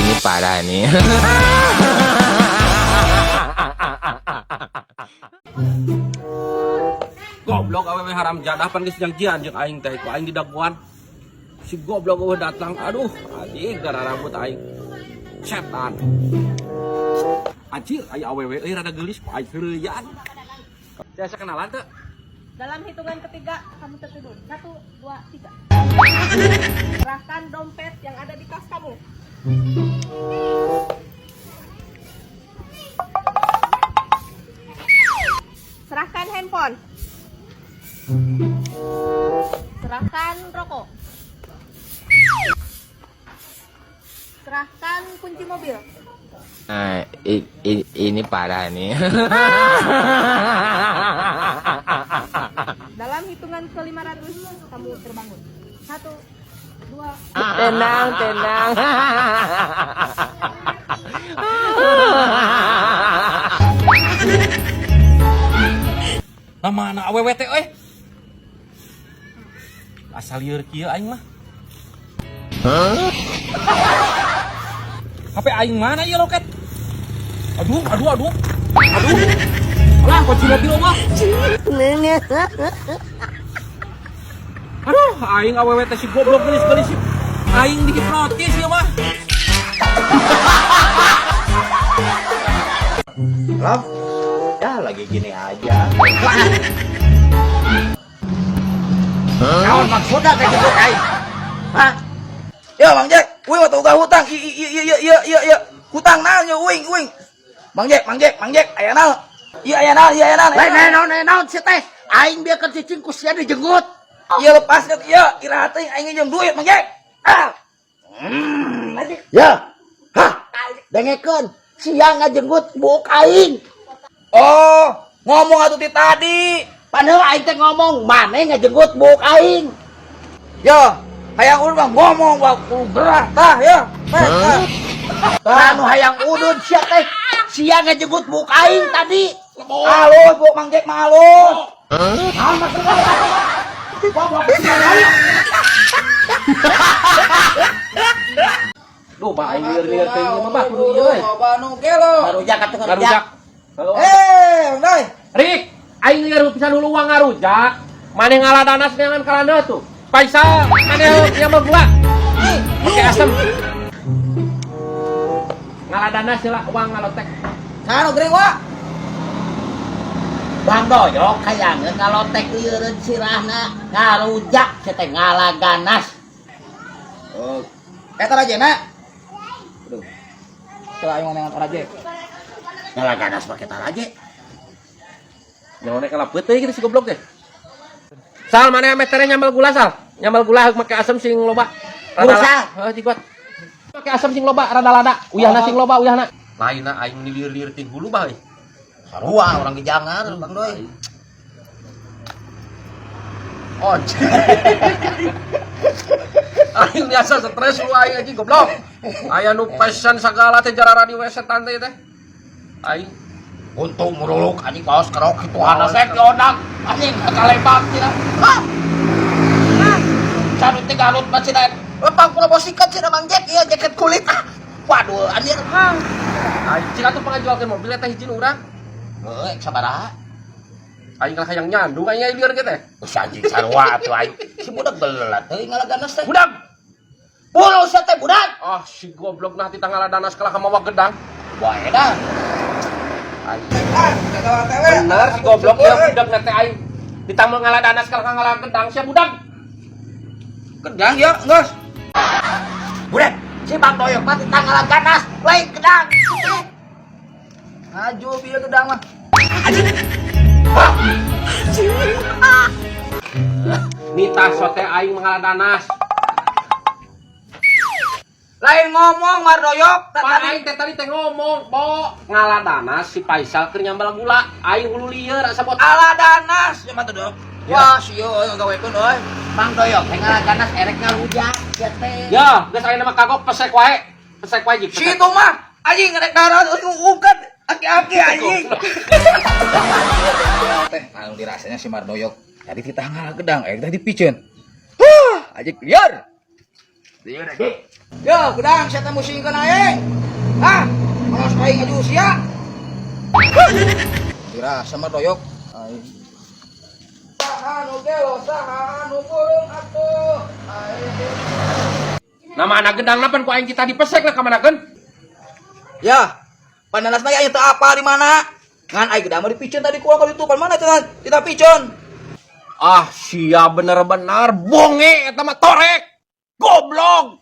ini parah nih. Goblok awewe haram jadah pan geus janjian jeung aing teh ku aing di daguan. Si goblok eueuh datang. Aduh, anjing gara rambut aing. Setan. Anjir, aya awewe euy rada geulis ku aing heureuyan. Saya kenalan teu? Dalam hitungan ketiga, kamu tertidur. 1, 2, 3. Serahkan dompet yang ada di tas kamu. Serahkan handphone. Serahkan rokok. Serahkan kunci mobil. Nah, ini parah nih. Dalam hitungan ke-500, kamu terbangun. 1, 2. Tenang, tenang. Nah mana awewe teh euy? Asal lieur kieu aing mah. HP aing mana ieu loket? Aduh. Alah, kunci mobil mah. Aduh, aing awewe teh si goblok gelis-gelis. Aing dihipnotis ieu mah. Love, ya lagi gini aja. Naon maksudnya kayak gitu aing? Hah? Ya Bang Jack, wih waktu uga hutang. Iya. Hutang naon ya uing. Bang Jack, aya naon? Iya aya naon. Naon si teh. Aing biarkan cicing ku sia dijenggut. Iya lepas kan iya, iraha teh aing jeung duit Bang Jack. Ya. Hah? Dengekeun, sia ngajenggut buk aing. Oh, ngomong atuh ti tadi. Padahal aing teh ngomong, maneh ngajenggut buk aing. Ya, hayang udun Bang ngomong waktu gerah tah ya. Anu hayang udun sia teh. Sia ngajenggut buk aing tadi. Halo, Bu Mang Jack halo. Naon maksudna? Duh, Pak aing lieur-lieur teh ieu mah bah kudu ieu euy. Coba nu gelo. Garujak atuh Garujak. Halo. Bang Doy. Rik, aing lieur pisan dulu uang ngarujak. Maneh ngaladanas neangan kalana tuh. Paisa, maneh nyamel gula. Pakai asem. Ngaladanas heula uang ngalotek. Sanu gering wa? Bang Doyok kayangeun ngalotek lieureun sirahna ngarujak teh ngalaganas. Oh, eta rajena. Aduh. Coba aing ngomong raje. Ngalaganas pake taraje. Nyawane kalapet teh gitu si goblok teh. Sal maneh metere nyambal gula sal. Nyambal gula make asem sing loba. Gula. Heeh, tigot. Make asem sing loba rada-rada. Uyahna sing loba uyahna. Lainna aing lieur-lieur ti hulu bah euy. Sarua orang gejangar Bang Doy. Oh. Aing biasa stres lu aing anjing goblok. Aya nu pesan sagala teh jarara di WC tante teh. Aing Untung muruluk anjing kaos kerok kitu hana sek diodak anjing kalebak cenah. Hah? Canut teh garut mah cenah. Lepang kula bosikan cenah Mang Jack ieu jaket kulit. Waduh anjir. aing cing atuh pangajualkeun mobil eta hiji urang. Heuh, sabaraha? Aing kan hayang nyandung aing lieur ge teh. Geus anjing sarua atuh aing. Si budak belelat teuing ngalaganas teh. Budak. Puluh sia teh budak. Ah si goblok nah ti tanggal danas kala ka mawa gedang. Wah edan. Aing. Bener si goblok ya budak na teh aing. Ditambah ngaladanas kala ka ngala gedang sia budak. Gedang ya, geus. Budak, si Bang Doyok mah tentang ngalaganas, lain gedang. Ngaju bieu gedang mah. Anjing. Nita sote aing mengaladanas. Lain ngomong Mardoyok, Pak aing teh tadi teh ngomong, Bo, ngaladanas si Faisal keur nyambal gula, aing hulu lieur asa bot. aladanas ya mah tuh dok. Ya. Wah, sieu gawekeun euy. Bang Doyok teh ngalaganas erek ngarujak ya teh. Ya, geus ayeuna mah kagok pesek wae. Pesek wae jik. Si itu mah anjing ngerek darah ungkat aki-aki anjing. Teh anu dirasanya si Mardoyok. Tadi kita ngalah gedang, kita dipiceun. Anjing liar. Iya dah, Dik. Yo, gedang saya temu singkeun aing. Hah? Malas aing aju sia. Kira sama doyok. Aing. Saha nu gelo, saha nu burung atuh. Aing. Nama anak gedang napan ku aing kita dipesek lah kamanakeun. Ya, pananas na teu apa di mana? Ngan aing gedang mah dipicen tadi ku itu pan mana teh kita picen. Ah, sia bener-bener bonge eta mah torek. Goblok.